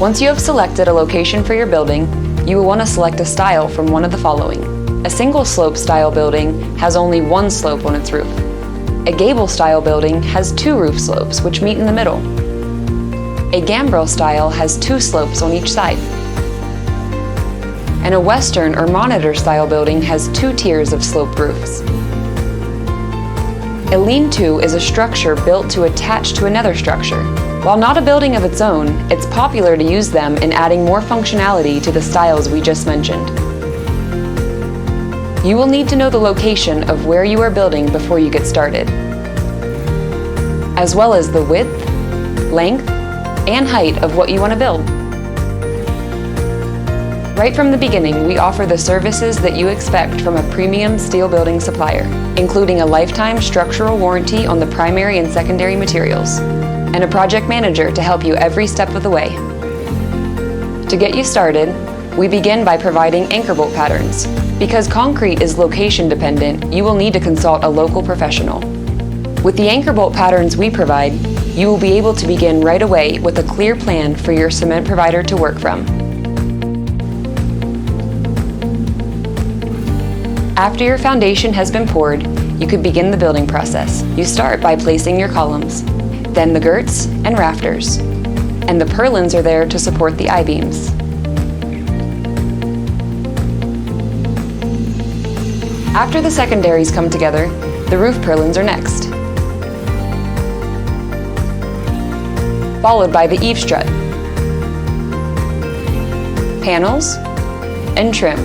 Once you have selected a location for your building, you will want to select a style from one of the following. A single slope style building has only one slope on its roof. A gable style building has two roof slopes which meet in the middle. A gambrel style has two slopes on each side. And a western or monitor style building has two tiers of sloped roofs. A lean-to is a structure built to attach to another structure. While not a building of its own, it's popular to use them in adding more functionality to the styles we just mentioned. You will need to know the location of where you are building before you get started, as well as the width, length, and height of what you want to build. Right from the beginning, we offer the services that you expect from a premium steel building supplier, including a lifetime structural warranty on the primary and secondary materials, and a project manager to help you every step of the way. To get you started, we begin by providing anchor bolt patterns. Because concrete is location dependent, you will need to consult a local professional. With the anchor bolt patterns we provide, you will be able to begin right away with a clear plan for your cement provider to work from. After your foundation has been poured, you can begin the building process. You start by placing your columns, then the girts and rafters, and the purlins are there to support the I-beams. After the secondaries come together, the roof purlins are next, followed by the eave strut, panels, and trim.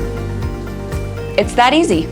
It's that easy.